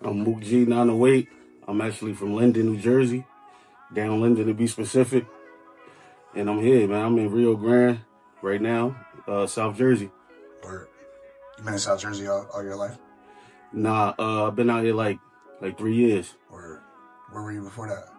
I'm Mook G 908. I'm actually from Linden, New Jersey, down Linden to be specific. And I'm here, man. I'm in Rio Grande right now, South Jersey. Or you been in South Jersey all your life? Nah, I've been out here like 3 years. Or where were you before that?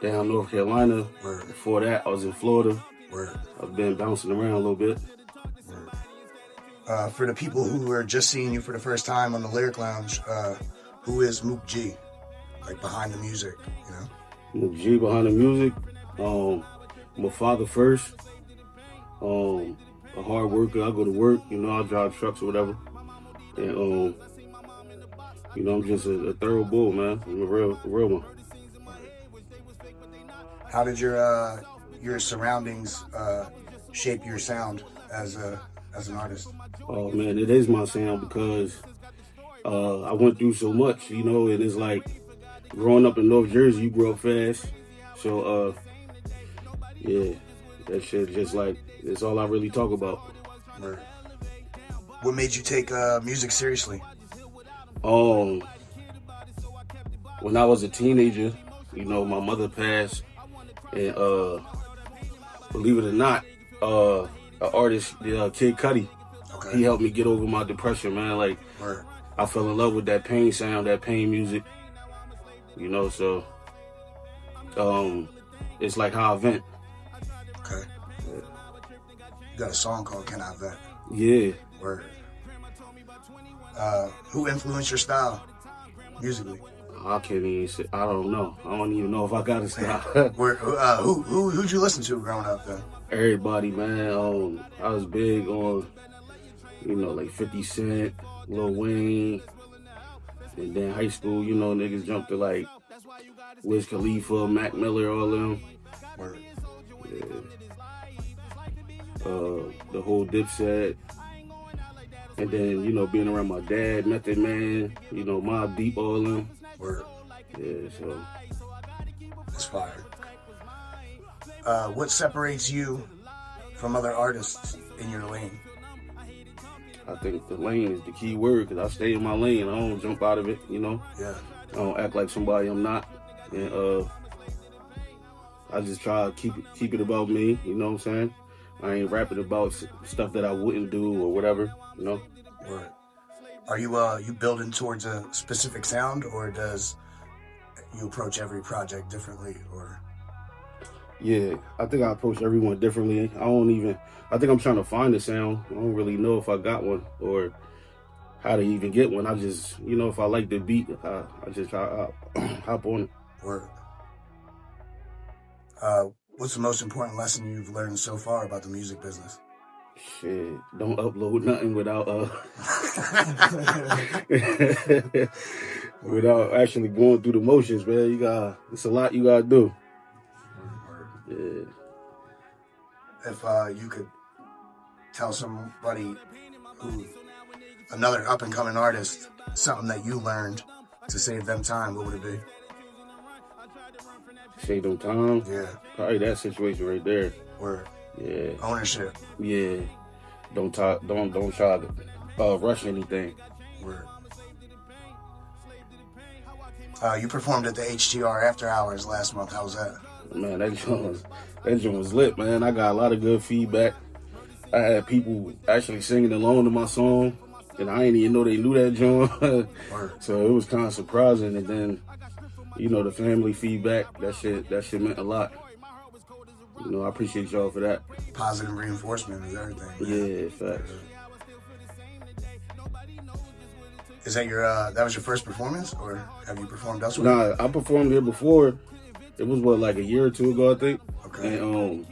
Down North Carolina. Word. Before that, I was in Florida. Word. I've been bouncing around a little bit. Word. For the people who are just seeing you for the first time on the Lyric Lounge, who is Mook G? Like behind the music, you know? Mook G behind the music. I'm a father first. A hard worker. I go to work, I drive trucks or whatever. And I'm just a thorough bull, man. I'm a real one. How did your surroundings shape your sound as an artist? Oh man, it is my sound because I went through so much, and it's like growing up in North Jersey, you grow up fast. So yeah, that shit just like it's all I really talk about. Right. What made you take music seriously? When I was a teenager, my mother passed, and believe it or not, an artist, Kid Cudi, okay, he helped me get over my depression, man. Like, right. I fell in love with that pain sound, that pain music, so it's like how I vent. Okay. Yeah. You got a song called Can I Vent? Yeah. Word. Who influenced your style musically? I can't even say, I don't know. I don't even know if I got a style. Who'd you listen to growing up then? Everybody, man. I was big on, like 50 Cent, Lil Wayne. And then high school, niggas jumped to like Wiz Khalifa, Mac Miller, all them. Word. Yeah. The whole Dipset. And then, being around my dad, Method Man, Mobb Deep, all them. Word. Yeah, so. It's fire. What separates you from other artists in your lane? I think the lane is the key word because I stay in my lane. I don't jump out of it, Yeah. I don't act like somebody I'm not. And I just try to keep it about me, you know what I'm saying? I ain't rapping about stuff that I wouldn't do or whatever, Word. Are you building towards a specific sound, or does you approach every project differently, or? Yeah, I think I approach everyone differently. I think I'm trying to find a sound. I don't really know if I got one or how to even get one. I just, if I like the beat, I just try to hop on it. Word. What's the most important lesson you've learned so far about the music business? Shit, don't upload nothing without without actually going through the motions, man. It's a lot you gotta do. Yeah. If you could tell somebody another up and coming artist, something that you learned to save them time, what would it be? Save them time? Yeah. Probably that situation right there. Word. Yeah. Ownership. Yeah. Don't try to rush anything. Word. You performed at the HTR After Hours last month. How was that? Man, that joint was lit, man. I got a lot of good feedback. I had people actually singing along to my song, and I didn't even know they knew that joint. So it was kind of surprising. And then, the family feedback, that shit meant a lot. I appreciate y'all for that. Positive reinforcement is everything. Man. Yeah, facts. Is that that was your first performance, or have you performed elsewhere? Nah, I performed here before. It was like a year or two ago, I think. Okay. And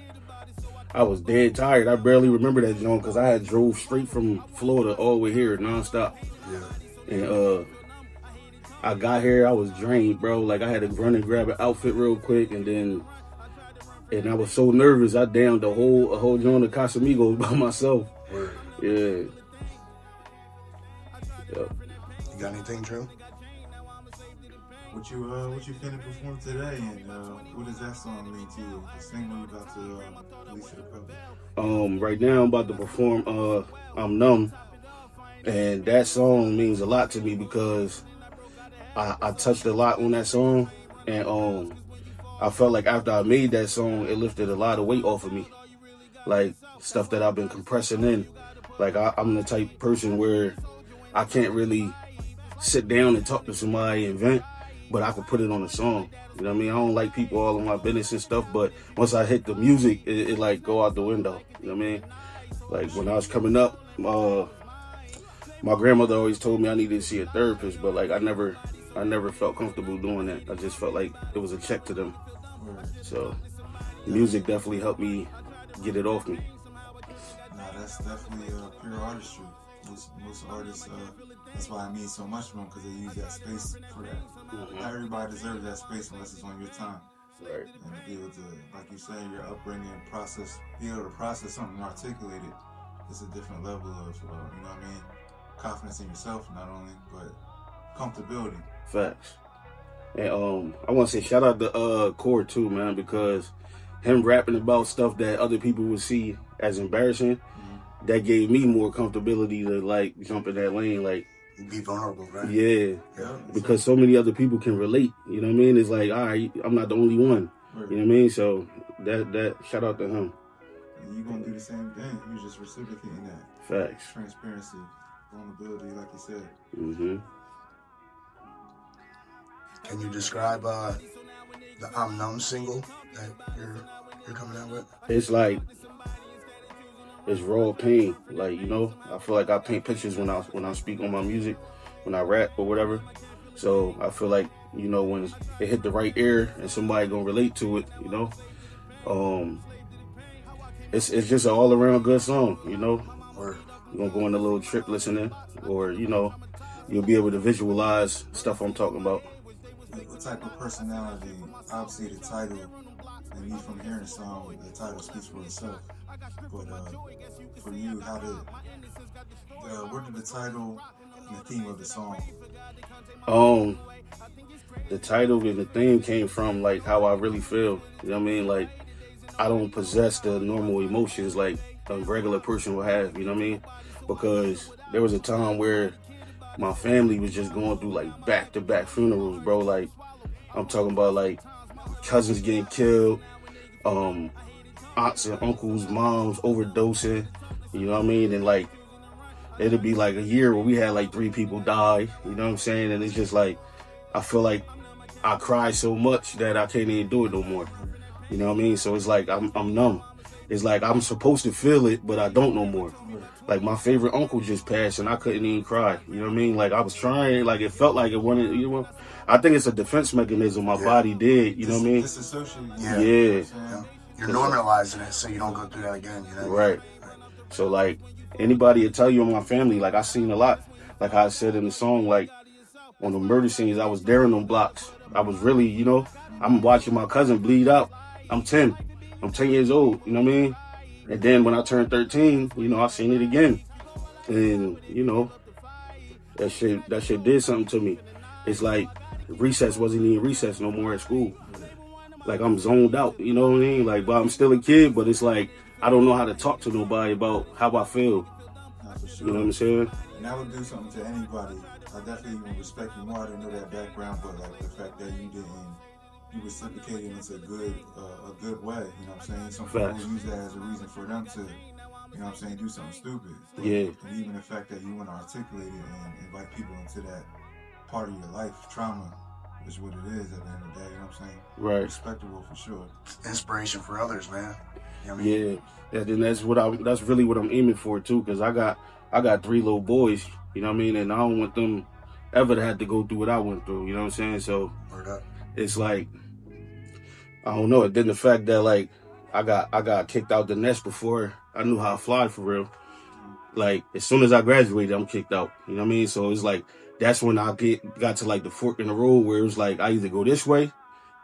I was dead tired. I barely remember that joint because I had drove straight from Florida all the way here nonstop. Yeah. And I got here, I was drained, bro. Like I had to run and grab an outfit real quick, and I was so nervous I downed a whole joint of Casamigos by myself. Word. Yeah. Yep. You got anything, Drew? What you finna perform today, and what does that song mean to you? The single you about to release to the public. Right now I'm about to perform I'm Numb. And that song means a lot to me because I touched a lot on that song, and I felt like after I made that song, it lifted a lot of weight off of me, like stuff that I've been compressing in. Like I'm the type of person where I can't really sit down and talk to somebody and vent, but I could put it on a song. You know what I mean? I don't like people all in my business and stuff, but once I hit the music, it like go out the window. You know what I mean? Like when I was coming up, my grandmother always told me I needed to see a therapist, but like I never felt comfortable doing that. I just felt like it was a check to them. So music definitely helped me get it off me. No, that's definitely pure artistry. Most artists, that's why I mean so much to them, because they use that space for that. Mm-hmm. Not everybody deserves that space unless it's on your time. Right. And to be able to, like you say, your upbringing, be able to process something and articulate it, it's a different level of, you know what I mean, confidence in yourself, not only, but comfortability. Facts. And I want to say shout out to Core too, man, because him rapping about stuff that other people would see as embarrassing, that gave me more comfortability to like jump in that lane, like be vulnerable, right? Yeah, because so many other people can relate. You know what I mean? It's like, all right, I'm not the only one. Right. You know what I mean? So that shout out to him. And you're gonna do the same thing. You're just reciprocating that. Facts. Transparency, vulnerability, like you said. Mm-hmm. Can you describe the I'm Numb single that you're coming out with? It's like, it's raw pain. Like, you know, I feel like I paint pictures when I speak on my music, when I rap or whatever. So I feel like, you know, when it hit the right ear and somebody gonna relate to it, you know, it's just an all around good song, you know. Or you're gonna go on a little trip listening, or you know, you'll be able to visualize stuff I'm talking about. What type of personality? Obviously, the title, and me from hearing the song, the title speaks for itself. But for you, where did the title and the theme of the song? The title and the theme came from like how I really feel. You know what I mean? Like I don't possess the normal emotions like a regular person would have. You know what I mean? Because there was a time where my family was just going through like back-to-back funerals, bro. Like I'm talking about like cousins getting killed, aunts and uncles, moms overdosing, you know what I mean? And like it'll be like a year where we had like 3 people die, you know what I'm saying? And it's just like I feel like I cry so much that I can't even do it no more. You know what I mean? So it's like I'm numb. It's like I'm supposed to feel it, but I don't no more. Like my favorite uncle just passed and I couldn't even cry. You know what I mean? Like I was trying, like it felt like it wanted, you know. I think it's a defense mechanism my body did, you know what I mean? Disassociate. Yeah. You're normalizing it so you don't go through that again, you know? Right. So like anybody will tell you in my family, like I seen a lot. Like I said in the song, like on the murder scenes, I was there in them blocks. I was really, you know, I'm watching my cousin bleed out. I'm 10 years old, you know what I mean? And then when I turned 13, you know, I seen it again. And, you know, that shit did something to me. It's like recess wasn't even recess no more at school. Like I'm zoned out, you know what I mean? Like, but I'm still a kid, but it's like I don't know how to talk to nobody about how I feel. For sure. You know what I'm saying? And that would do something to anybody. I definitely even respect you more. I didn't know that background, but like the fact that you reciprocated into a good way. You know what I'm saying? Some people use that as a reason for them to, you know what I'm saying, do something stupid. But, yeah. And even the fact that you want to articulate it and invite people into that part of your life, trauma is what it is at the end of the day. You know what I'm saying? Right. Respectable for sure. Inspiration for others, man. You know what I mean? Yeah. And then that's really what I'm aiming for too, because I got 3 little boys. You know what I mean? And I don't want them ever to have to go through what I went through. You know what I'm saying? So it's like, I don't know. And then the fact that like I got kicked out the nest before I knew how to fly for real. Like as soon as I graduated, I'm kicked out. You know what I mean? So it's like that's when I got to like the fork in the road where it was like I either go this way,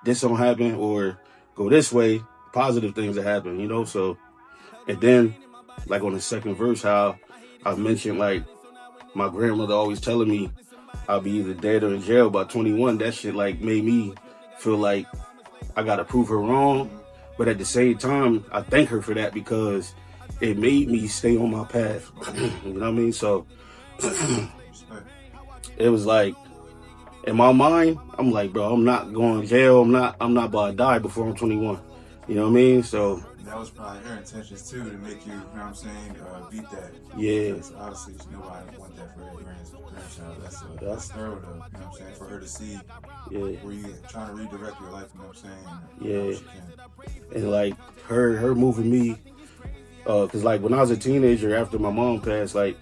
this don't happen, or go this way, positive things that happen. You know? So and then like on the second verse, how I mentioned like my grandmother always telling me I'll be either dead or in jail by 21. That shit like made me feel like I gotta prove her wrong. But at the same time, I thank her for that because it made me stay on my path. You know what I mean? So Respect. It was like, in my mind, I'm like, bro, I'm not going to jail. I'm not about to die before I'm 21. You know what I mean? So that was probably her intentions too, to make you, you know what I'm saying, beat that. Yeah. Because obviously nobody want that for their grandchild. That's thorough though, you know what I'm saying, for her to see where you trying to redirect your life, you know what I'm saying? Yeah. And like her moving me, cause like when I was a teenager after my mom passed, like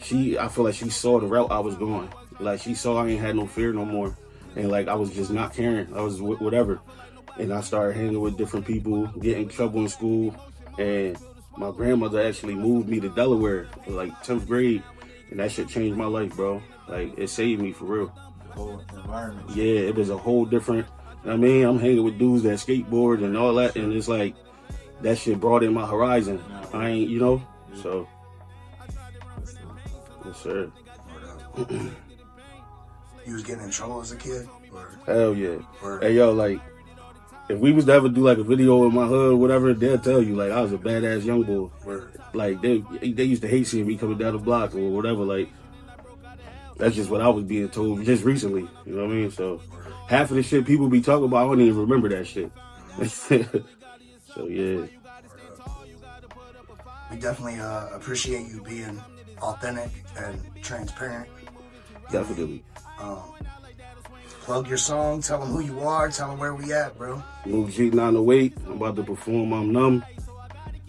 I feel like she saw the route I was going. Like she saw I ain't had no fear no more, and like I was just not caring. I was whatever, and I started hanging with different people, getting in trouble in school, and my grandmother actually moved me to Delaware, like 10th grade, and that shit changed my life, bro. Like it saved me for real. The whole environment. Yeah, it was a whole different. I mean, I'm hanging with dudes that skateboard and all that, and it's like that shit broadened my horizon. I ain't, you know, so. Yes, sir. You was getting in trouble as a kid? Or? Hell yeah. Hey, yo, like, if we was to ever do, like, a video in my hood or whatever, they'll tell you, like, I was a badass young boy. Like, they used to hate seeing me coming down the block or whatever. Like, that's just what I was being told just recently. You know what I mean? So, half of the shit people be talking about, I don't even remember that shit. So, yeah. We definitely appreciate you being authentic and transparent. Definitely. Plug your song, tell them who you are, tell them where we at, bro. Mook G908, I'm about to perform I'm Numb.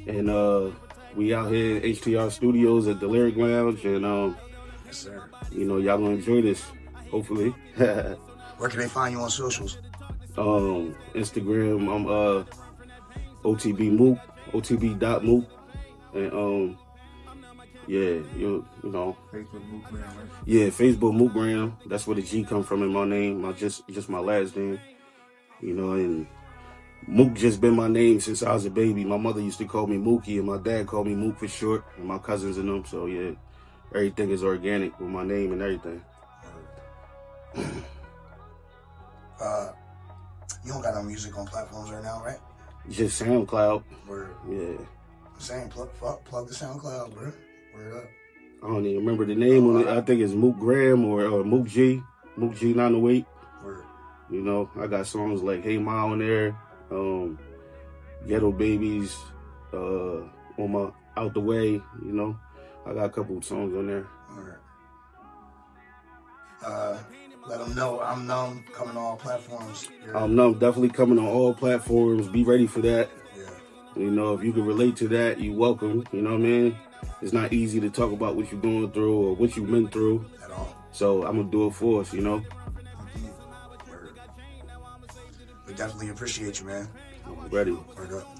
And we out here in HTR Studios at the Lyric Lounge, and yes, sir. You know, y'all gonna enjoy this, hopefully. Where can they find you on socials? Instagram, I'm OTB Mook, OTB.Mook. And yeah, you know. Facebook Mookgram, right? Yeah, Facebook Mookgram. That's where the G come from in my name. Just my last name. You know, and Mook just been my name since I was a baby. My mother used to call me Mookie, and my dad called me Mook for short, and my cousins and them. So yeah, everything is organic with my name and everything. You don't got no music on platforms right now, right? Just SoundCloud. Word. Yeah. I'm saying plug the SoundCloud, bro. Word up. I don't even remember the name on it. I think it's Mook Graham or Mook G. Mook G908. Word. You know, I got songs like Hey Ma on there, Ghetto Babies, on my Out the Way, you know. I got a couple of songs on there. Alright. Let them know I'm Numb coming on all platforms. I'm Numb definitely coming on all platforms. Be ready for that. Yeah. You know, if you can relate to that, you're welcome. You know what I mean? It's not easy to talk about what you're going through or what you've been through. At all. So I'm going to do it for us, you know? Word. We definitely appreciate you, man. I'm ready. Word up.